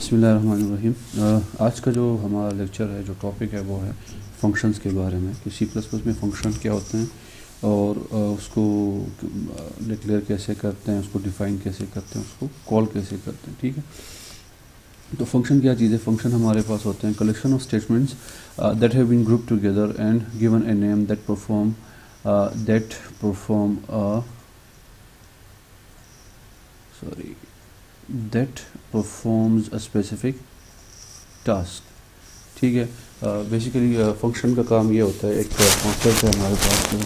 बिस्मिल्लाहिर्रहमानिर्रहीम। आज का जो हमारा लेक्चर है, जो टॉपिक है वो है फंक्शंस के बारे में कि सी प्लस प्लस में फ़ंक्शन क्या होते हैं और उसको डिक्लेयर कैसे करते हैं, उसको डिफ़ाइन कैसे करते हैं, उसको कॉल कैसे करते हैं। ठीक है, तो फंक्शन क्या चीज़ है? फंक्शन हमारे पास होते हैं collection of statements that have been group together and given a name that perform that performs a specific task। ठीक है, बेसिकली फंक्शन का काम ये होता है, एक कॉन्सेप्ट है हमारे पास में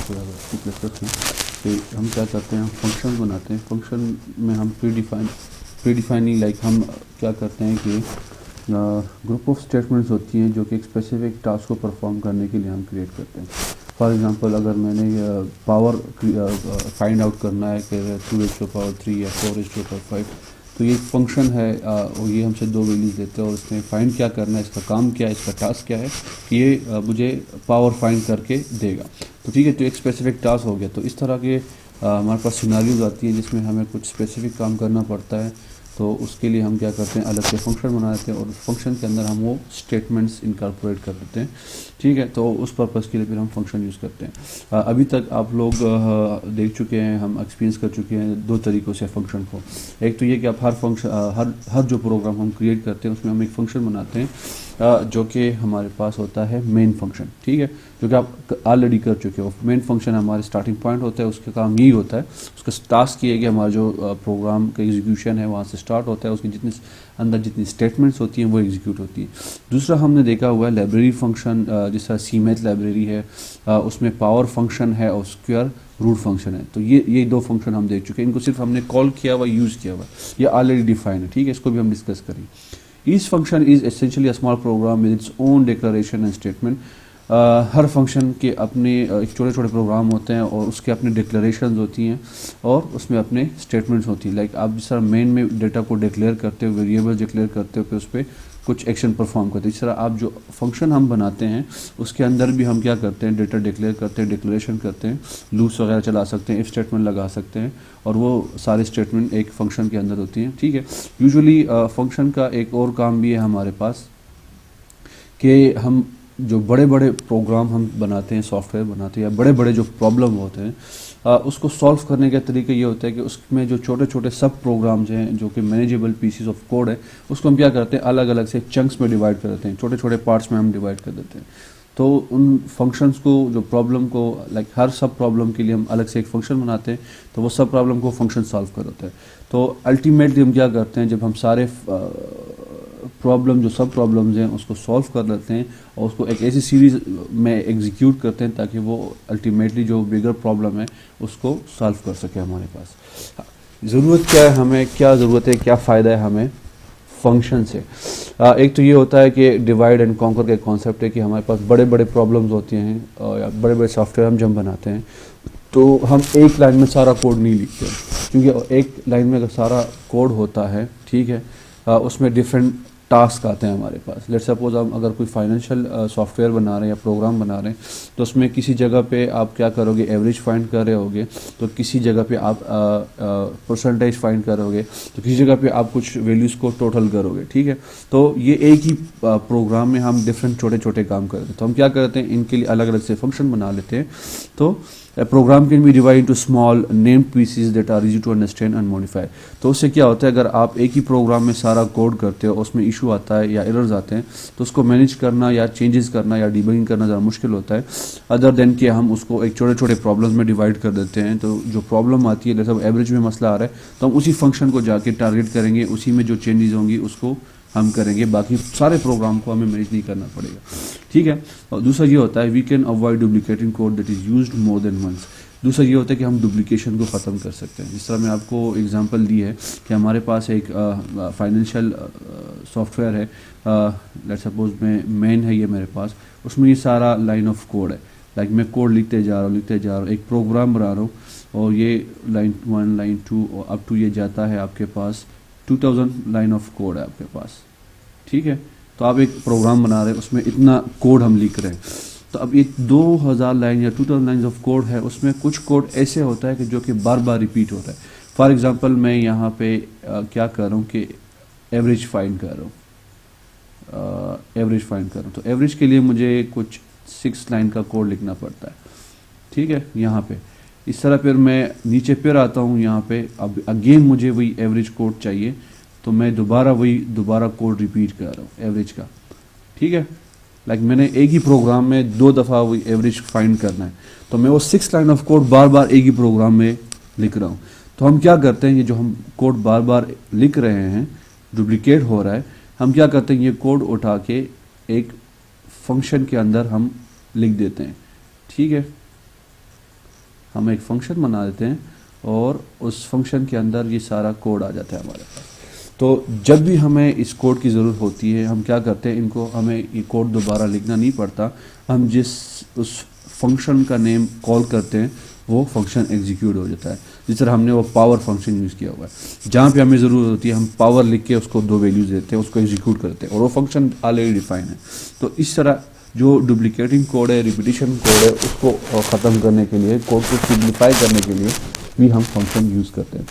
कि हम क्या करते हैं, हम फंक्शन बनाते हैं। फंक्शन में हम प्रीडिफाइनिंग लाइक हम क्या करते हैं कि ग्रुप ऑफ स्टेटमेंट्स होती हैं जो कि एक स्पेसिफिक टास्क को परफॉर्म करने के लिए हम क्रिएट करते हैं। फॉर एग्जांपल, अगर मैंने पावर फाइंड आउट करना है कि 2⁻³ या 4�5, तो ये फंक्शन है और ये हमसे दो वैल्यूज़ देते हैं और इसमें फाइंड क्या करना है, इसका काम क्या है, इसका टास्क क्या है कि ये मुझे पावर फाइंड करके देगा। तो ठीक है, तो एक स्पेसिफिक टास्क हो गया। तो इस तरह के हमारे पास सिनारियोज आती हैं जिसमें हमें कुछ स्पेसिफिक काम करना पड़ता है, तो उसके लिए हम क्या करते हैं, अलग से फंक्शन बना देते हैं और उस फंक्शन के अंदर हम वो स्टेटमेंट्स इनकॉर्पोरेट कर देते हैं। ठीक है, तो उस पर्पज़ के लिए फिर हम फंक्शन यूज़ करते हैं। अभी तक आप लोग देख चुके हैं, हम एक्सपीरियंस कर चुके हैं दो तरीक़ों से फंक्शन को। एक तो ये कि आप हर जो प्रोग्राम हम क्रिएट करते हैं उसमें हम एक फ़ंक्शन बनाते हैं जो कि हमारे पास होता है मेन फंक्शन। ठीक है, जो कि आप ऑलरेडी कर चुके हो। मेन फंक्शन हमारे स्टार्टिंग पॉइंट होता है, उसका काम यही होता है, उसका टास्क ये है कि हमारा जो प्रोग्राम का एग्जीक्यूशन है वहाँ से स्टार्ट होता है, उसके जितनी स्टेटमेंट्स होती हैं वो एग्जीक्यूट होती हैं। दूसरा हमने देखा हुआ है लाइब्रेरी फंक्शन, जिस तरह सीमैथ लाइब्रेरी है, उसमें पावर फंक्शन है और स्क्वायर रूट फंक्शन है। तो ये दो फंक्शन हम देख चुके हैं, इनको सिर्फ हमने कॉल किया हुआ, यूज़ किया हुआ, ये ऑलरेडी डिफाइंड है। ठीक है, इसको भी हम डिस्कस करेंगे। Each function is essentially a small program with its own declaration and statement। Her function के अपने छोटे छोटे प्रोग्राम होते हैं और उसके अपने डिक्लेरेशंस होती हैं और उसमें अपने स्टेटमेंट्स होती हैं। लाइक आप जिस तरह मेन में डेटा को डिक्लेयर करते हो, वेरिएबल डिक्लेयर करते हो, फिर उस पर कुछ एक्शन परफॉर्म करते हैं। इस तरह आप जो फंक्शन हम बनाते हैं उसके अंदर भी हम क्या करते हैं, डेटा डिक्लेयर करते हैं, डिक्लेरेशन करते हैं, लूप्स वगैरह चला सकते हैं, इफ स्टेटमेंट लगा सकते हैं और वो सारे स्टेटमेंट एक फंक्शन के अंदर होती हैं। ठीक है, यूजुअली फंक्शन का एक और काम भी है हमारे पास कि हम जो बड़े बड़े प्रोग्राम हम बनाते हैं, सॉफ्टवेयर बनाते हैं या बड़े बड़े जो प्रॉब्लम होते हैं उसको सॉल्व करने का तरीका ये होता है कि उसमें जो छोटे छोटे सब प्रोग्राम्स हैं जो कि मैनेजेबल पीसीस ऑफ कोड है, उसको हम क्या करते हैं, अलग अलग से चंक्स में डिवाइड कर देते हैं, छोटे छोटे पार्ट्स में हम डिवाइड कर देते हैं। तो उन फंक्शंस को, जो प्रॉब्लम को, लाइक हर सब प्रॉब्लम के लिए हम अलग से एक फंक्शन बनाते हैं, तो वो सब प्रॉब्लम को फंक्शन सॉल्व कर देते हैं। तो अल्टीमेटली हम क्या करते हैं, जब हम सारे प्रॉब्लम, जो सब प्रॉब्लम्स हैं, उसको सॉल्व कर लेते हैं और उसको एक ऐसी सीरीज़ में एग्जीक्यूट करते हैं ताकि वो अल्टीमेटली जो बिगर प्रॉब्लम है उसको सॉल्व कर सके हमारे पास। ज़रूरत क्या है हमें, क्या ज़रूरत है, क्या फ़ायदा है हमें फंक्शन से? एक तो ये होता है कि डिवाइड एंड कॉन्कर का कॉन्सेप्ट है कि हमारे पास बड़े बड़े प्रॉब्लम्स होते हैं या बड़े बड़े सॉफ्टवेयर हम जब बनाते हैं तो हम एक लाइन में सारा कोड नहीं लिखते, क्योंकि एक लाइन में अगर सारा कोड होता है, ठीक है, उसमें डिफरेंट टास्क आते हैं हमारे पास। लेट्स सपोज हम अगर कोई फाइनेंशियल सॉफ्टवेयर बना रहे हैं या प्रोग्राम बना रहे हैं, तो उसमें किसी जगह पे आप क्या करोगे, एवरेज फाइंड कर रहे होगे, तो किसी जगह पे आप परसेंटेज फाइंड करोगे, तो किसी जगह पे आप कुछ वैल्यूज़ को टोटल करोगे। ठीक है, तो ये एक ही प्रोग्राम में हम डिफरेंट छोटे छोटे काम करते हैं। तो हम क्या करते हैं, इनके लिए अलग अलग से फंक्शन बना लेते हैं। तो A program can be divided into small named pieces that are easy to understand and modify। तो उससे क्या होता है, अगर आप एक ही प्रोग्राम में सारा कोड करते हो, उसमें इशू आता है या एरर्स आते हैं, तो उसको मैनेज करना या चेंजेस करना या डिबगिंग करना ज़्यादा मुश्किल होता है, अदर देन कि हम उसको एक छोटे छोटे प्रॉब्लम्स में डिवाइड कर देते हैं। तो जो प्रॉब्लम आती है, जैसे एवरेज में मसला आ रहा है, तो हम उसी फंक्शन को जाके टारगेट करेंगे, उसी में जो चेंजेस होंगी उसको हम करेंगे, बाकी सारे प्रोग्राम को हमें मैनेज नहीं करना पड़ेगा। ठीक है, और दूसरा ये होता है we can avoid duplicating code that is used more than once. दूसरा ये होता है कि हम डुप्लीकेशन को ख़त्म कर सकते हैं। जिस तरह मैं आपको एग्जांपल दी है कि हमारे पास एक फाइनेंशियल सॉफ्टवेयर है, लेट्स सपोज में मेन है ये मेरे पास, उसमें ये सारा लाइन ऑफ कोड है। लाइक मैं कोड लिखते जा रहा हूँ, एक प्रोग्राम बना रहा हूँ और ये लाइन 1, लाइन 2 और अप टू ये जाता है आपके पास 2000 लाइन ऑफ कोड है आपके पास। ठीक है, तो आप एक प्रोग्राम बना रहे हैं, उसमें इतना कोड हम लिख रहे हैं। तो अब ये 2000 लाइन या 2000 लाइन ऑफ कोड है, उसमें कुछ कोड ऐसे होता है कि जो कि बार बार रिपीट होता है। फॉर एग्जांपल मैं यहाँ पे क्या कर रहा हूँ कि एवरेज फाइंड कर रहा हूँ। एवरेज फाइंड करूँ, तो एवरेज के लिए मुझे कुछ 6 लाइन का कोड लिखना पड़ता है, ठीक है। यहाँ पे इस तरह फिर मैं नीचे फिर आता हूँ, यहाँ पे अब अगेन मुझे वही एवरेज कोड चाहिए, तो मैं दोबारा कोड रिपीट कर रहा हूँ एवरेज का, ठीक है। लाइक मैंने एक ही प्रोग्राम में 2 दफ़ा वही एवरेज फाइंड करना है, तो मैं वो 6 लाइन ऑफ कोड बार बार एक ही प्रोग्राम में लिख रहा हूँ। तो हम क्या करते हैं, ये जो हम कोड बार बार लिख रहे हैं, डुप्लीकेट हो रहा है, हम क्या करते हैं, ये कोड उठा के एक फंक्शन के अंदर हम लिख देते हैं, ठीक है। हम एक फंक्शन बना देते हैं और उस फंक्शन के अंदर ये सारा कोड आ जाता है हमारे पास। तो जब भी हमें इस कोड की ज़रूरत होती है, हम क्या करते हैं, इनको हमें ये कोड दोबारा लिखना नहीं पड़ता, हम जिस उस फंक्शन का नेम कॉल करते हैं वो फंक्शन एग्जीक्यूट हो जाता है। जिस तरह हमने वो पावर फंक्शन यूज़ किया हुआ है, जहाँ पे हमें ज़रूरत होती है हम पावर लिख के उसको 2 वैल्यूज़ देते हैं, उसको एग्जीक्यूट करते हैं और वो फंक्शन ऑलरेडी डिफाइन है। तो इस तरह जो डुप्लीकेटिंग कोड है, रिपीटिशन कोड है, उसको ख़त्म करने के लिए, कोड को सिम्प्लीफाई करने के लिए भी हम फंक्शन यूज़ करते हैं।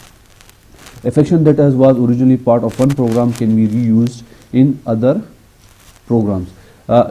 A function that was originally part of one program can be reused in other programs.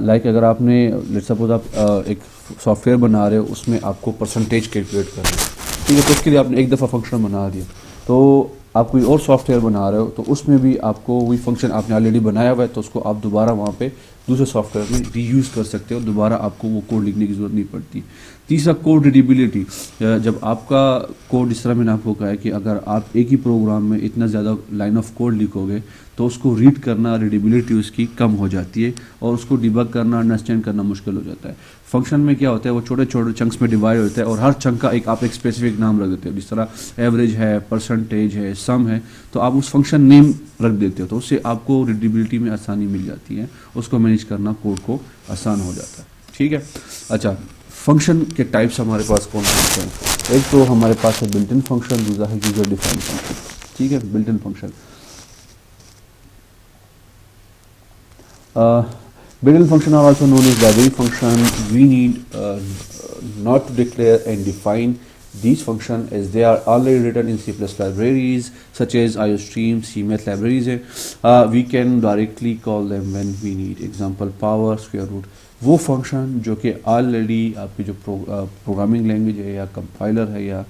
Like अगर आपने let's suppose आप एक सॉफ्टवेयर बना रहे हो, उसमें आपको परसेंटेज कैलकुलेट करना है, ठीक है। तो उसके लिए आपने एक दफ़ा फंक्शन बना दिया, तो आप कोई और सॉफ्टवेयर बना रहे हो, तो उसमें भी आपको वही फंक्शन आपने ऑलरेडी बनाया हुआ है, तो उसको आप दोबारा वहाँ पे दूसरे सॉफ्टवेयर में रीयूज़ कर सकते हो, दोबारा आपको वो कोड लिखने की ज़रूरत नहीं पड़ती। तीसरा, कोड रीडेबिलिटी। जब आपका कोड, इस तरह मैंने आपको कहा है कि अगर आप एक ही प्रोग्राम में इतना ज़्यादा लाइन ऑफ कोड लिखोगे तो उसको रीड करना, रीडेबिलिटी उसकी कम हो जाती है और उसको डिबग करना, अंडरस्टैंड करना मुश्किल हो जाता है। फंक्शन में क्या होता है, वो छोटे छोटे चंक्स में डिवाइड होता है और हर चंक का आप एक स्पेसिफिक नाम रख देते हो, जिस तरह एवरेज है, परसेंटेज है, सम है, तो आप उस फंक्शन नेम रख देते हो, तो उससे आपको रीडेबिलिटी में आसानी मिल जाती है, उसको मैनेज करना कोड को आसान हो जाता है, ठीक है। अच्छा, फंक्शन के टाइप्स हमारे पास कौन से हैं? एक तो हमारे पास है बिल्ट इन फंक्शन, दूसरा है यूजर डिफाइंड फंक्शन, ठीक है। Built in function, built-in function are also known as library function. We need not to declare and define these functions as they are already written in C+ libraries such as IOStream, CMath libraries. We can directly call them when we need. Example, power, square root. वो function जो कि already आपकी जो programming language है या compiler है या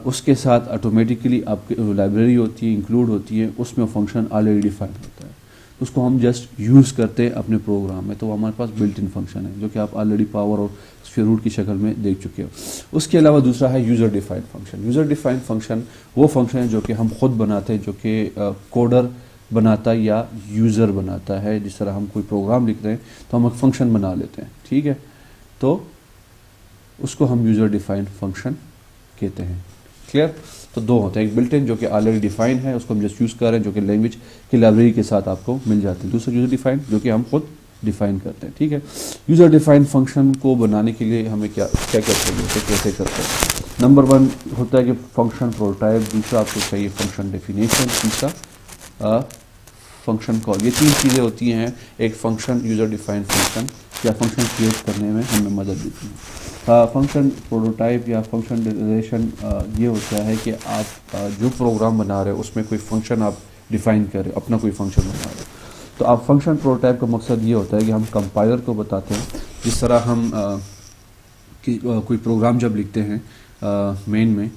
उसके साथ ऑटोमेटिकली आपकी लाइब्रेरी होती है, इंक्लूड होती है, उसमें फंक्शन ऑलरेडी डिफाइन होता है, उसको हम जस्ट यूज़ करते हैं अपने प्रोग्राम में, तो वो हमारे पास बिल्ट इन फंक्शन है जो कि आप ऑलरेडी पावर और स्क्वायर रूट की शक्ल में देख चुके हो। उसके अलावा दूसरा है user defined function. User defined function वो फंक्शन है जो कि हम खुद बनाते हैं, जो कि कोडर बनाता है या यूज़र बनाता है। जिस तरह हम कोई प्रोग्राम लिख रहे हैं तो हम एक फंक्शन बना लेते हैं, ठीक है, तो उसको हम यूज़र डिफाइंड फंक्शन कहते हैं। क्लियर? तो 2 होते हैं, एक बिल्ट इन जो कि ऑलरेडी डिफाइन है, उसको हम जस्ट यूज़ कर रहे हैं, जो कि लैंग्वेज की लाइब्रेरी के साथ आपको मिल जाती है। दूसरा यूज़र डिफाइंड जो कि हम खुद डिफाइन करते हैं, ठीक है। यूज़र डिफाइंड फंक्शन को बनाने के लिए हमें क्या क्या चाहिए, कैसे करते हैं? नंबर 1 होता है कि फंक्शन प्रोटोटाइप, दूसरा आपको चाहिए फंक्शन डेफिनेशन, तीसरा फंक्शन कॉल। ये 3 चीज़ें होती हैं एक फंक्शन यूज़र डिफाइंड फंक्शन या फंक्शन क्रिएट करने में हमें मदद देती हैं। फंक्शन प्रोटोटाइप या फंक्शन डेफिनेशन ये होता है कि आप जो प्रोग्राम बना रहे हो उसमें कोई फंक्शन आप डिफ़ाइन कर रहे हो, अपना कोई फंक्शन बना रहे हो। तो आप फंक्शन प्रोटोटाइप का मकसद ये होता है कि हम कंपाइलर को बताते हैं, जिस तरह हम कोई प्रोग्राम जब लिखते हैं मेन में,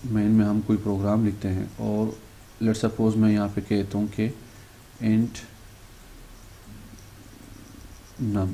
मेन में हम कोई प्रोग्राम लिखते हैं और लेट्स सपोज मैं यहाँ पे कहता हूँ कि इंट नम,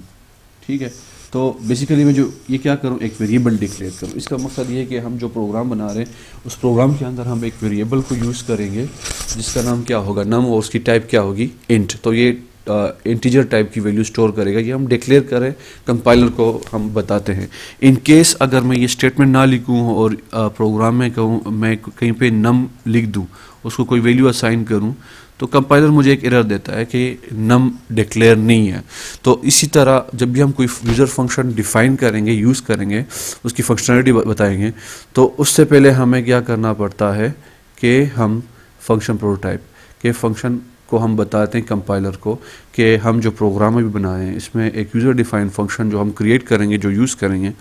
ठीक है। तो बेसिकली मैं जो ये क्या करूँ, एक वेरिएबल डिक्लेयर करूँ। इसका मकसद ये है कि हम जो प्रोग्राम बना रहे हैं उस प्रोग्राम के अंदर हम एक वेरिएबल को यूज़ करेंगे जिसका नाम क्या होगा, नम, और उसकी टाइप क्या होगी, इंट। तो ये इंटीजर टाइप की वैल्यू स्टोर करेगा, ये हम डिक्लेयर करें, कंपाइलर को हम बताते हैं। इन केस अगर मैं ये स्टेटमेंट ना लिखूँ और प्रोग्राम में कहूँ, मैं कहीं पे नम लिख दूँ, उसको कोई वैल्यू असाइन करूँ, तो कंपाइलर मुझे एक एरर देता है कि नम डिक्लेयर नहीं है। तो इसी तरह जब भी हम कोई यूज़र फंक्शन डिफ़ाइन करेंगे, यूज़ करेंगे, उसकी फंक्शनलिटी बताएंगे, तो उससे पहले हमें क्या करना पड़ता है कि हम फंक्शन प्रोटोटाइप के फंक्शन को हम बताते हैं कंपाइलर को कि हम जो प्रोग्राम भी बनाए हैं इसमें एक यूज़र डिफाइंड फंक्शन जो हम क्रिएट करेंगे, जो यूज़ करेंगे,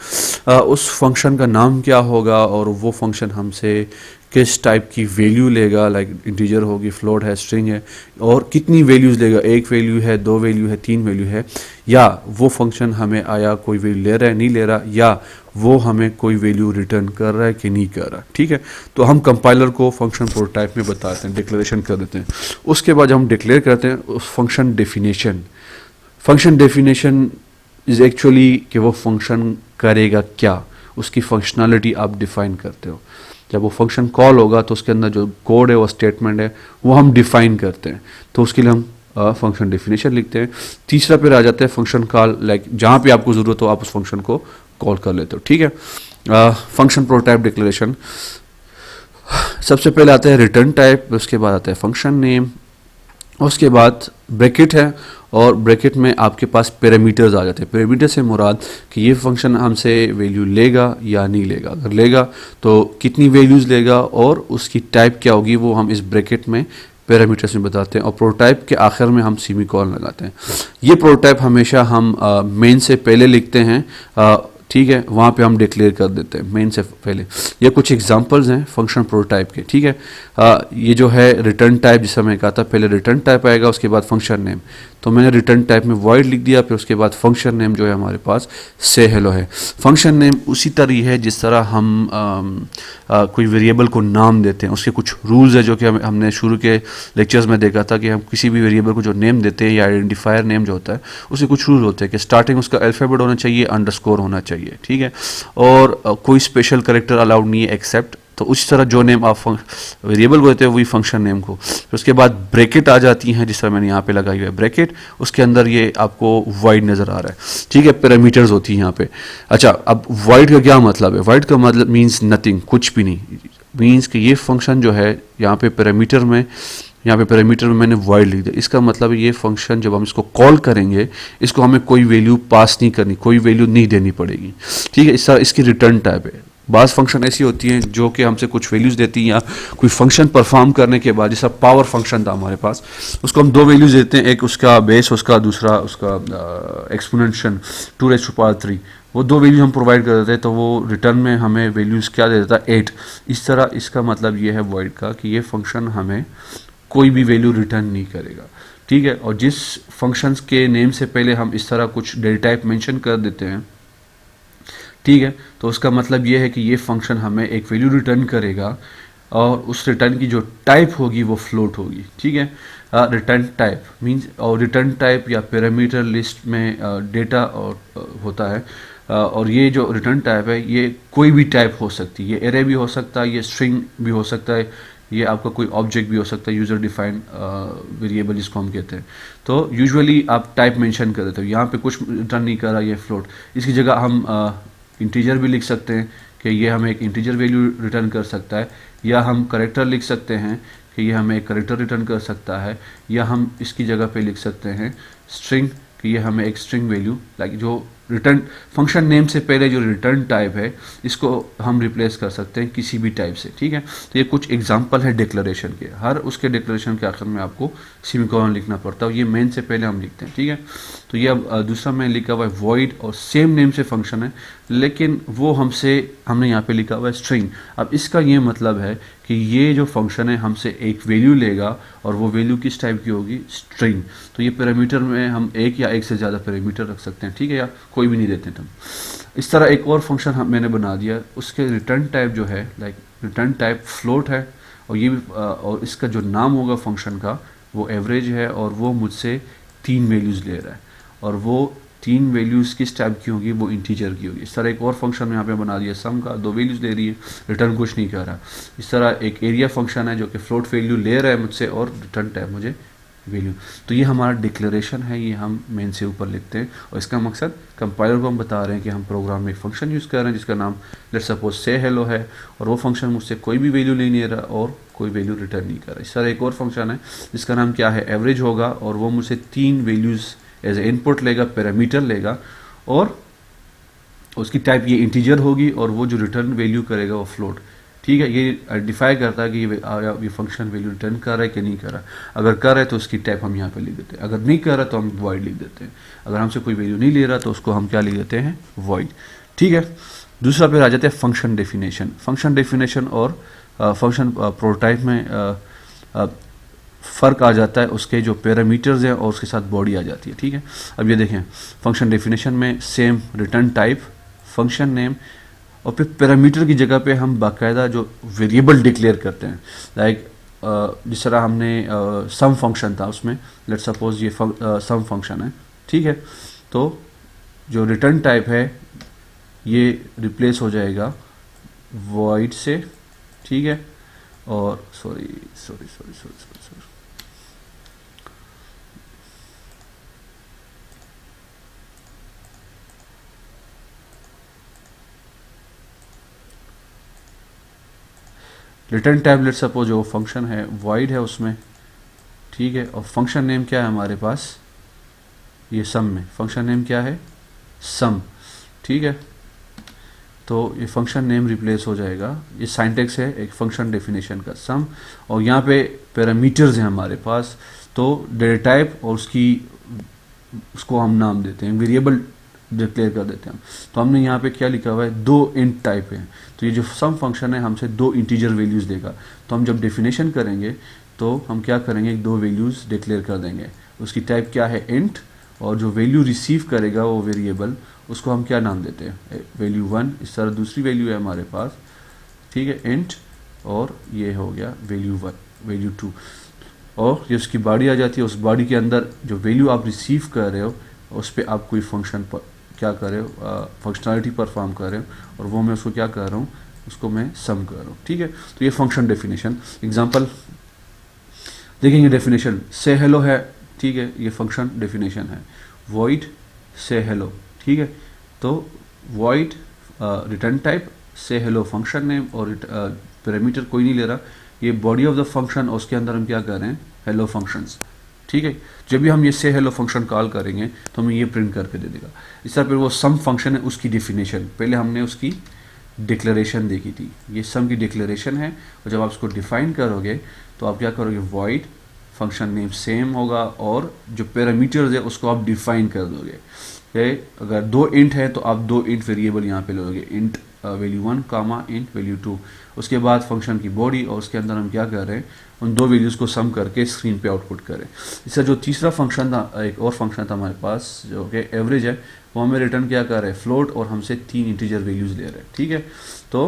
उस फंक्शन का नाम क्या होगा और वो फंक्शन हमसे किस टाइप की वैल्यू लेगा, लाइक इंटीजर होगी, फ्लोट है, स्ट्रिंग है, और कितनी वैल्यूज़ लेगा, एक वैल्यू है, दो वैल्यू है, तीन वैल्यू है, या वो फंक्शन हमें आया कोई वैल्यू ले रहा है नहीं ले रहा, या वो हमें कोई वैल्यू रिटर्न कर रहा है कि नहीं कर रहा। ठीक है, तो हम कंपाइलर को फंक्शन प्रोटोटाइप में बताते हैं, डिक्लेरेशन कर देते हैं। उसके बाद हम डिक्लेयर करते हैं उस function definition. Function definition is actually कि वो फंक्शन करेगा क्या, उसकी फंक्शनैलिटी आप डिफाइन करते हो। जब वो फंक्शन कॉल होगा तो उसके अंदर जो कोड है, वो स्टेटमेंट है, वो हम डिफाइन करते हैं, तो उसके लिए हम फंक्शन डेफिनेशन लिखते हैं। तीसरा पे आ जाता है फंक्शन कॉल, लाइक जहाँ पे आपको ज़रूरत हो आप उस फंक्शन को कॉल कर लेते हो। ठीक है, फंक्शन प्रोटोटाइप डिक्लेरेशन। सबसे पहले आता है रिटर्न टाइप, उसके बाद आता है फंक्शन नेम, उसके बाद ब्रैकेट है, और ब्रैकेट में आपके पास पैरामीटर्स आ जाते हैं। पैरामीटर से मुराद कि ये फंक्शन हमसे वैल्यू लेगा या नहीं लेगा, अगर लेगा तो कितनी वैल्यूज़ लेगा और उसकी टाइप क्या होगी, वो हम इस ब्रैकेट में पैरामीटर्स में बताते हैं। और प्रोटोटाइप के आखिर में हम सेमीकोलन लगाते हैं। ये प्रोटोटाइप हमेशा हम मेन से पहले लिखते हैं, ठीक है, वहाँ पे हम डिक्लेयर कर देते हैं मेन से पहले। ये कुछ एग्जांपल्स हैं फंक्शन प्रोटोटाइप के। ठीक है, ये जो है रिटर्न टाइप, जिसमें मैं कहा था पहले रिटर्न टाइप आएगा, उसके बाद फंक्शन नेम, तो मैंने रिटर्न टाइप में वॉइड लिख दिया, फिर उसके बाद फंक्शन नेम जो है हमारे पास से हेलो है। फंक्शन नेम उसी तरह है जिस तरह हम कोई वेरिएबल को नाम देते हैं, उसके कुछ रूल्स है जो कि हमने शुरू के लेक्चर्स में देखा था कि हम किसी भी वेरिएबल को जो नेम देते हैं या आइडेंटिफायर नेम जो होता है उसके कुछ रूल होते हैं कि स्टार्टिंग उसका अल्फ़ाबेट होना चाहिए, अंडरस्कोर होना चाहिए। ठीक है, और कोई स्पेशल कैरेक्टर अलाउड नहीं है एक्सेप्ट, तो उसी तरह जो नेम आप वेरिएबल को देते हैं वही फंक्शन नेम को। फिर उसके बाद ब्रैकेट आ जाती हैं, जिस तरह मैंने यहाँ पे लगाई हुई है ब्रैकेट, उसके अंदर ये आपको वाइड नज़र आ रहा है। ठीक है, पैरामीटर्स होती हैं यहाँ पे। अच्छा, अब वाइड का क्या मतलब है? वाइड का मतलब मीन्स नथिंग, कुछ भी नहीं, मीन्स कि ये फंक्शन जो है यहाँ पे पैरामीटर में मैंने वाइड लिख दिया। इसका मतलब ये फंक्शन जब हम इसको कॉल करेंगे, इसको हमें कोई वैल्यू पास नहीं करनी, कोई वैल्यू नहीं देनी पड़ेगी। ठीक है, इस तरह इसकी रिटर्न टाइप है। बाज़ फंक्शन ऐसी होती हैं जो कि हमसे कुछ वैल्यूज़ देती हैं, या कोई फंक्शन परफॉर्म करने के बाद, जैसा पावर फंक्शन था हमारे पास, उसको हम दो वैल्यूज़ देते हैं, एक उसका बेस, उसका दूसरा उसका एक्सपोनेंशियल 2⁻³ वो दो वैल्यू हम प्रोवाइड कर देते हैं, तो वो रिटर्न में हमें वैल्यूज़ क्या दे देता है? 8। इस तरह इसका मतलब ये है वॉइड का कि ये फंक्शन हमें कोई भी वैल्यू रिटर्न नहीं करेगा। ठीक है, और जिस फंक्शंस के नेम से पहले हम इस तरह कुछ डेटा टाइप मेंशन कर देते हैं, ठीक है, तो उसका मतलब ये है कि ये फंक्शन हमें एक वैल्यू रिटर्न करेगा, और उस रिटर्न की जो टाइप होगी वो फ्लोट होगी। ठीक है, रिटर्न टाइप मींस, और रिटर्न टाइप या पैरामीटर लिस्ट में डेटा होता है, और ये जो रिटर्न टाइप है ये कोई भी टाइप हो सकती है, ये एरे भी हो सकता है, ये स्ट्रिंग भी हो सकता है, ये आपका कोई ऑब्जेक्ट भी हो सकता है, यूज़र डिफाइंड वेरिएबल जिसको हम कहते हैं। तो यूजुअली आप टाइप मेंशन कर देते हो, यहाँ पे कुछ रिटर्न नहीं कर रहा, ये फ्लोट, इसकी जगह हम इंटीजर भी लिख सकते हैं कि ये हमें एक इंटीजर वैल्यू रिटर्न कर सकता है, या हम करेक्टर लिख सकते हैं कि ये हमें एक करेक्टर रिटर्न कर सकता है, या हम इसकी जगह पे लिख सकते हैं स्ट्रिंग कि ये हमें एक स्ट्रिंग वैल्यू, लाइक जो रिटर्न फंक्शन नेम से पहले जो रिटर्न टाइप है इसको हम रिप्लेस कर सकते हैं किसी भी टाइप से। ठीक है, तो ये कुछ एग्जांपल है डिक्लेरेशन के। हर उसके डिक्लेरेशन के आखिर में आपको सेमीकोलन लिखना पड़ता है, ये मेन से पहले हम लिखते हैं। ठीक है, तो ये अब दूसरा मैंने लिखा हुआ है वॉइड, और सेम नेम से फंक्शन है, लेकिन वो हमने यहाँ पे लिखा हुआ है स्ट्रिंग। अब इसका ये मतलब है कि ये जो फंक्शन है हमसे एक वैल्यू लेगा, और वो वैल्यू किस टाइप की होगी? स्ट्रिंग। तो ये पैरामीटर में हम एक या एक से ज़्यादा पैरामीटर रख सकते हैं। ठीक है, या कोई भी नहीं देते हम। इस तरह एक और फंक्शन मैंने बना दिया, उसके रिटर्न टाइप जो है, लाइक रिटर्न टाइप फ्लोट है, और ये और इसका जो नाम होगा फंक्शन का वो एवरेज है, और वो मुझसे 3 वैल्यूज़ ले रहा है, और वो 3 वैल्यूज़ किस टाइप की होगी? वो इंटीजर की होगी। इस तरह एक और फंक्शन यहाँ पे बना दिया सम का, 2 वैल्यूज़ ले रही है, रिटर्न कुछ नहीं कर रहा। इस तरह एक एरिया फंक्शन है जो कि फ्लोट वैल्यू ले रहा है मुझसे, और रिटर्न टाइप मुझे वैल्यू। तो ये हमारा डिक्लेरेशन है, ये हम मेन से ऊपर लिखते हैं, और इसका मकसद कंपाइलर को हम बता रहे हैं कि हम प्रोग्राम में एक फंक्शन यूज़ कर रहे हैं जिसका नाम लेट्स सपोज से हेलो है, और वो फंक्शन मुझसे कोई भी वैल्यू नहीं ले रहा और कोई वैल्यू रिटर्न नहीं कर रहा। इस तरह एक और फंक्शन है जिसका नाम क्या है? एवरेज होगा, और वो मुझसे 3 वैल्यूज़ एज ए इनपुट लेगा, पैरामीटर लेगा, और उसकी टाइप ये इंटीजर होगी, और वो जो रिटर्न वैल्यू करेगा वो फ्लोट। ठीक है, ये आइडेंटिफाई करता है कि ये फंक्शन वैल्यू रिटर्न कर रहा है कि नहीं कर रहा। अगर कर रहा है तो उसकी टाइप हम यहाँ पे लिख देते हैं, अगर नहीं कर रहा तो हम वॉइड लिख देते हैं। अगर हमसे कोई वैल्यू नहीं ले रहा तो उसको हम क्या लिख देते हैं? वॉइड। ठीक है, दूसरा पे आ जाता है फंक्शन डेफिनेशन। फंक्शन डेफिनेशन और फंक्शन प्रोटोटाइप में फ़र्क आ जाता है उसके जो पैरामीटर्स हैं और उसके साथ बॉडी आ जाती है। ठीक है, अब ये देखें फंक्शन डेफिनेशन में same return type, function name, और फिर पैरामीटर की जगह पे हम बाकायदा जो वेरिएबल डिक्लेयर करते हैं, लाइक जिस तरह हमने सम फंक्शन था उसमें, लेट सपोज ये सम फंक्शन है। ठीक है, तो जो रिटर्न टाइप है ये रिप्लेस हो जाएगा वॉइड से। ठीक है, और sorry sorry sorry sorry sorry sorry return type let suppose जो फंक्शन है वॉइड है उसमें। ठीक है, और फंक्शन नेम क्या है हमारे पास, ये सम में फंक्शन नेम क्या है, सम। ठीक है, तो ये फंक्शन नेम रिप्लेस हो जाएगा, ये साइंटेक्स है एक फंक्शन डेफिनेशन का सम, और यहाँ पे पैरामीटर्स हैं हमारे पास, तो डेटा टाइप और उसको हम नाम देते हैं, वेरिएबल डिक्लेयर कर देते हैं। तो हमने यहाँ पे क्या लिखा हुआ है, दो इंट टाइप है, तो ये जो सम फंक्शन है हमसे दो इंटीजर वैल्यूज देगा। तो हम जब डेफिनेशन करेंगे तो हम क्या करेंगे, दो वैल्यूज डिक्लेयर कर देंगे, उसकी टाइप क्या है इंट, और जो वैल्यू रिसीव करेगा वो वेरिएबल, उसको हम क्या नाम देते हैं, वैल्यू 1। इस तरह दूसरी वैल्यू है हमारे पास, ठीक है, इंट, और ये हो गया वैल्यू 1, वैल्यू 2, और ये उसकी बॉडी आ जाती है। उस बॉडी के अंदर जो वैल्यू आप रिसीव कर रहे हो उस पर आप कोई फंक्शन पर क्या कर रहे हो, फंक्शनलिटी परफॉर्म कर रहे हो, और वो मैं उसको क्या कर रहा हूँ, उसको मैं सम कर रहा हूँ। ठीक है, तो ये फंक्शन डेफिनेशन एग्जांपल देखेंगे। डेफिनेशन से हेलो है, ठीक है, ये फंक्शन डेफिनेशन है, वॉइड से हेलो। ठीक है, तो वॉइड रिटर्न टाइप, से हेलो फंक्शन नेम, और पैरामीटर कोई नहीं ले रहा, ये बॉडी ऑफ द फंक्शन, और उसके अंदर हम क्या कर रहे हैं, हेलो फंक्शंस। ठीक है, जब भी हम ये से हेलो फंक्शन कॉल करेंगे तो हमें ये प्रिंट करके दे देगा। इस तरह फिर वो सम फंक्शन है उसकी डेफिनेशन, पहले हमने उसकी डिक्लेरेशन देखी थी, ये सम की डिक्लेरेशन है, और जब आप उसको डिफाइन करोगे तो आप क्या करोगे, वॉइड फंक्शन नेम सेम होगा, और जो पैरामीटर्स है उसको आप डिफाइन कर दोगे। अगर दो इंट है तो आप दो इंट वेरिएबल यहाँ पे लोगे, इंट वैल्यू 1 कामा इंट वैल्यू 2, उसके बाद फंक्शन की बॉडी, और उसके अंदर हम क्या कर रहे हैं, उन दो वैल्यूज़ को सम करके स्क्रीन पे आउटपुट करें। इसका जो तीसरा फंक्शन था, एक और फंक्शन था हमारे पास जो कि एवरेज है, वो हमें रिटर्न क्या कर रहे हैं, फ्लोट, और हमसे 3 इंटीजर वैल्यूज़ ले रहे हैं। ठीक है, तो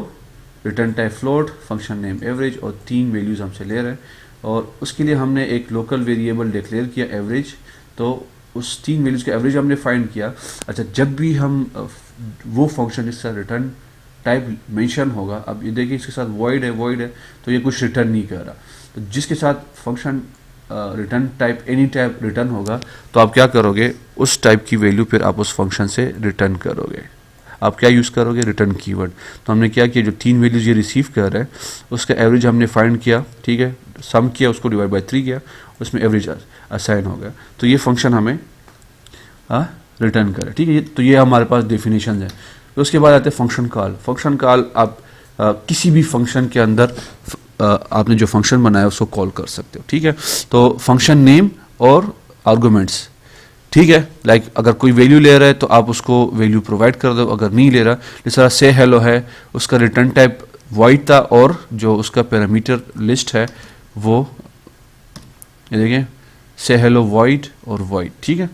return type float, function name average, और 3 वैल्यूज़ हमसे ले रहे हैं, और उसके लिए हमने एक लोकल वेरिएबल डिक्लेयर किया एवरेज, तो उस 3 वैल्यूज़ का एवरेज हमने फाइंड किया। अच्छा, जब भी हम वो फंक्शन जिसका रिटर्न टाइप मेंशन होगा, अब ये देखिए इसके साथ वॉइड है, तो ये कुछ रिटर्न नहीं कर रहा, तो जिसके साथ function return type any type return होगा, तो आप क्या करोगे, उस टाइप की वैल्यू फिर आप उस फंक्शन से रिटर्न करोगे। आप क्या यूज़ करोगे, रिटर्न कीवर्ड। तो हमने क्या किया, जो 3 वैल्यूज़ ये रिसीव कर रहे हैं उसका एवरेज हमने फाइंड किया। ठीक है, सम किया, उसको डिवाइड बाय 3 किया, उसमें एवरेज असाइन हो गया, तो ये फंक्शन हमें रिटर्न करे। ठीक है, तो ये हमारे पास डेफिनेशन है। तो उसके बाद आते हैं फंक्शन कॉल। फंक्शन कॉल आप किसी भी फंक्शन के अंदर आपने जो फंक्शन बनाया उसको कॉल कर सकते हो। ठीक है, तो फंक्शन नेम और आर्गुमेंट्स, ठीक है, लाइक अगर कोई वैल्यू ले रहा है तो आप उसको वैल्यू प्रोवाइड कर दो, अगर नहीं ले रहा, जिस तरह से हेलो है उसका रिटर्न टाइप वॉइड था, और जो उसका पैरामीटर लिस्ट है वो ये देखें, से हेलो वॉइड और वॉइड। ठीक है,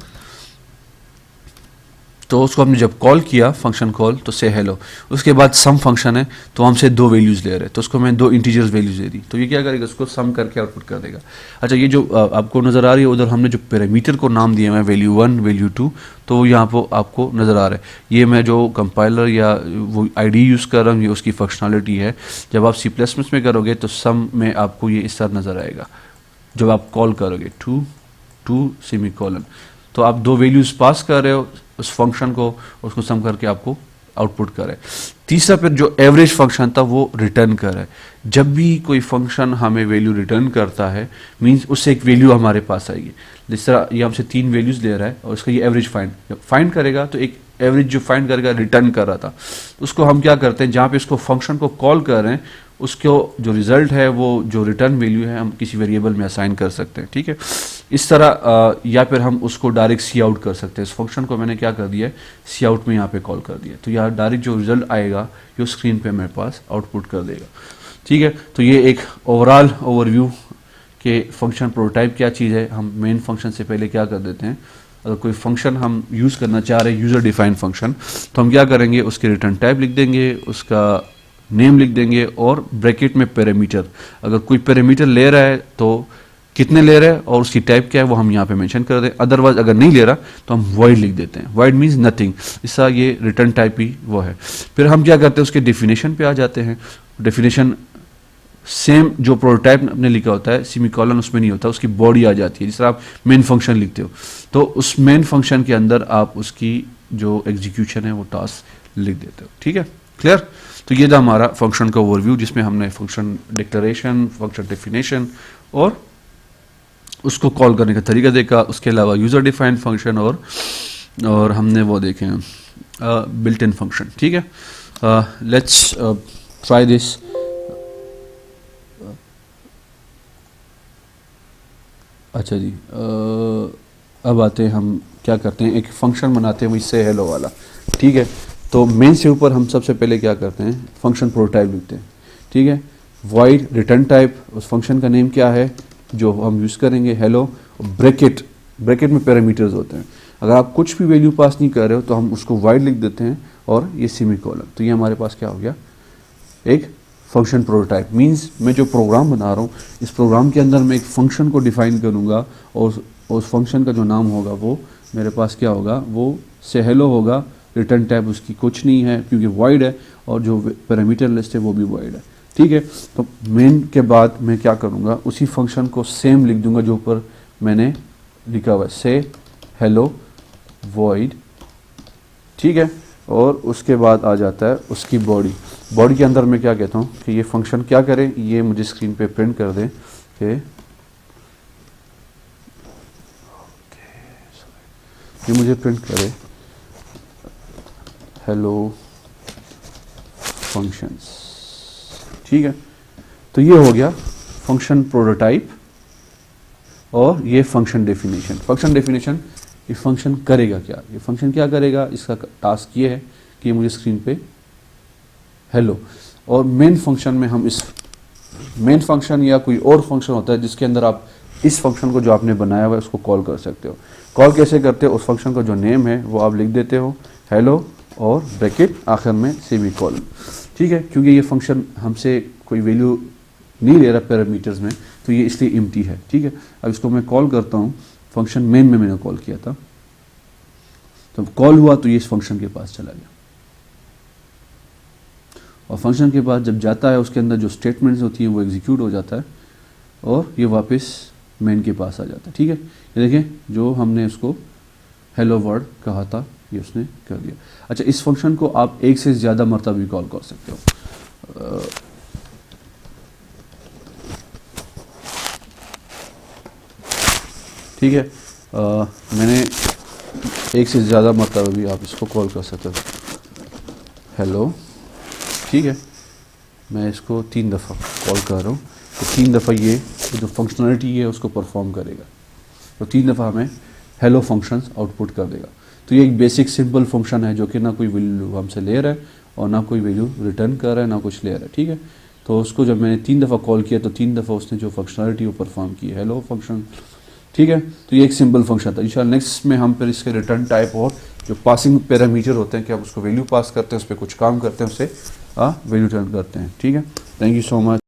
तो उसको हमने जब कॉल किया फंक्शन कॉल, तो से हेलो, उसके बाद सम फंक्शन है तो हमसे 2 वैल्यूज़ ले रहे हैं, तो उसको मैं 2 इंटीजर्स वैल्यूज़ दे दी, तो ये क्या करेगा, उसको सम करके आउटपुट कर देगा। अच्छा, ये जो आपको नज़र आ रही है, उधर हमने जो पैरामीटर को नाम दिया है वैल्यू 1 वैल्यू 2, तो यहाँ पर आपको नज़र आ रहा है। ये मैं जो कंपाइलर या वो ID यूज़ कर रहा हूँ, ये उसकी फंक्शनलिटी है। जब आप C++ में करोगे तो सम में आपको ये इस तरह नज़र आएगा, जब आप कॉल करोगे 2 सेमीकोलन, तो आप 2 वैल्यूज़ पास कर रहे हो उस फंक्शन को, उसको सम करके आपको आउटपुट करे। तीसरा फिर जो एवरेज फंक्शन था वो रिटर्न करे। जब भी कोई फंक्शन हमें वैल्यू रिटर्न करता है, मींस उससे एक वैल्यू हमारे पास आएगी। जिस तरह ये हमसे 3 वैल्यूज़ ले रहा है और उसका ये एवरेज फाइंड करेगा, तो एक एवरेज जो फाइंड करेगा रिटर्न कर रहा था, उसको हम क्या करते हैं, जहाँ पे इसको फंक्शन को कॉल कर रहे हैं उसको जो रिजल्ट है वो जो रिटर्न वैल्यू है हम किसी वेरिएबल में असाइन कर सकते हैं। ठीक है, इस तरह या फिर हम उसको डायरेक्ट सी आउट कर सकते हैं। इस फंक्शन को मैंने क्या कर दिया है, सी आउट में यहाँ पे कॉल कर दिया, तो यहाँ डायरेक्ट जो रिजल्ट आएगा ये स्क्रीन पे मेरे पास आउटपुट कर देगा। ठीक है, तो ये एक ओवरऑल ओवरव्यू कि फंक्शन प्रोटोटाइप क्या चीज़ है। हम मेन फंक्शन से पहले क्या कर देते हैं, अगर कोई फंक्शन हम यूज़ करना चाह रहे हैं यूज़र डिफाइंड फंक्शन, तो हम क्या करेंगे, उसके रिटर्न टाइप लिख देंगे, उसका नेम लिख देंगे और ब्रैकेट में पैरामीटर, अगर कोई पैरामीटर ले रहा है तो कितने ले रहा है और उसकी टाइप क्या है वो हम यहाँ पे मेंशन कर दें। अदरवाइज अगर नहीं ले रहा तो हम वॉइड लिख देते हैं। वॉइड मीन्स नथिंग, इसका ये रिटर्न टाइप ही वो है। फिर हम क्या करते हैं, उसके डेफिनेशन पे आ जाते हैं। डेफिनेशन सेम जो प्रोटोटाइप आपने लिखा होता है, सेमीकोलन उसमें नहीं होता, उसकी बॉडी आ जाती है। जिस तरह आप मेन फंक्शन लिखते हो तो उस मेन फंक्शन के अंदर आप उसकी जो एग्जीक्यूशन है वो टास्क लिख देते हो। ठीक है, क्लियर। तो ये था हमारा फंक्शन का ओवरव्यू, जिसमें हमने फंक्शन डिक्लेरेशन, फंक्शन डेफिनेशन और उसको कॉल करने का तरीका देखा। उसके अलावा यूज़र डिफाइंड फंक्शन और हमने वो देखे बिल्ट इन फंक्शन। ठीक है, लेट्स ट्राई दिस। अच्छा जी, अब आते हैं, हम क्या करते हैं, एक फंक्शन बनाते हैं वही से हेलो वाला। ठीक है, तो मेन से ऊपर हम सबसे पहले क्या करते हैं, फंक्शन प्रोटोटाइप लिखते हैं। ठीक है, वॉइड रिटर्न टाइप, उस फंक्शन का नेम क्या है जो हम यूज़ करेंगे, हेलो, ब्रैकेट में पैरामीटर्स होते हैं। अगर आप कुछ भी वैल्यू पास नहीं कर रहे हो तो हम उसको वाइड लिख देते हैं और ये सेमीकोलन। तो ये हमारे पास क्या हो गया, एक फंक्शन प्रोटोटाइप। मींस मैं जो प्रोग्राम बना रहा हूँ, इस प्रोग्राम के अंदर मैं एक फंक्शन को डिफाइन करूँगा और उस फंक्शन का जो नाम होगा वो मेरे पास क्या होगा, वो से हेलो होगा। रिटर्न टाइप उसकी कुछ नहीं है क्योंकि वाइड है और जो पैरामीटर लिस्ट है वो भी वाइड है। ठीक है, तो मेन के बाद मैं क्या करूँगा, उसी फंक्शन को सेम लिख दूंगा जो ऊपर मैंने लिखा हुआ है, से हेलो वॉइड। ठीक है, और उसके बाद आ जाता है उसकी बॉडी के अंदर मैं क्या कहता हूँ कि ये फंक्शन क्या करे, ये मुझे स्क्रीन पे प्रिंट कर दें कि ये मुझे प्रिंट करे हेलो फंक्शंस। ठीक है, तो ये हो गया फंक्शन प्रोटोटाइप और ये फंक्शन डेफिनेशन। फंक्शन डेफिनेशन, ये फंक्शन करेगा क्या, ये फंक्शन क्या करेगा, इसका टास्क ये है कि मुझे स्क्रीन पे हेलो। और मेन फंक्शन में हम इस मेन फंक्शन या कोई और फंक्शन होता है जिसके अंदर आप इस फंक्शन को जो आपने बनाया हुआ है उसको कॉल कर सकते हो। कॉल कैसे करते हो, उस फंक्शन का जो नेम है वो आप लिख देते हो हेलो और ब्रैकेट आखिर में सेमीकोलन। ठीक है, क्योंकि ये फंक्शन हमसे कोई वैल्यू नहीं ले रहा पैरामीटर्स में, तो ये इसलिए एम्प्टी है। ठीक है, अब इसको मैं कॉल करता हूँ, फंक्शन मेन में मैंने कॉल किया था, तो कॉल हुआ तो ये इस फंक्शन के पास चला गया और फंक्शन के पास जब जाता है उसके अंदर जो स्टेटमेंट्स होती हैं वो एग्जीक्यूट हो जाता है और ये वापस मेन के पास आ जाता है। ठीक है, ये देखें जो हमने उसको हेलो वर्ड कहा था ये उसने कर दिया। अच्छा, इस फंक्शन को आप एक से ज़्यादा मरतबा भी कॉल कर सकते हो। ठीक है, मैंने एक से ज़्यादा मरतबा भी आप इसको कॉल कर सकते हो हेलो। ठीक है, मैं इसको 3 दफ़ा कॉल कर रहा हूँ तो 3 दफ़ा ये जो फंक्शनलिटी है उसको परफॉर्म करेगा, तो 3 दफ़ा हमें हेलो फंक्शंस आउटपुट कर देगा। तो ये एक बेसिक सिंपल फंक्शन है जो कि ना कोई वैल्यू हमसे ले रहा है और ना कोई वैल्यू रिटर्न कर रहा है, ना कुछ ले रहा है। ठीक है, तो उसको जब मैंने 3 दफ़ा कॉल किया तो 3 दफ़ा उसने जो फंक्शनलिटी वो परफॉर्म की, हेलो फंक्शन। ठीक है, तो ये एक सिंपल फंक्शन था। इंशाल्लाह नेक्स्ट में हम फिर इसके रिटर्न टाइप और जो पासिंग पैरामीटर होते हैं कि आप उसको वैल्यू पास करते हैं, उस पर कुछ काम करते हैं, उससे वैल्यू रिटर्न करते हैं। ठीक है, थैंक यू सो मच।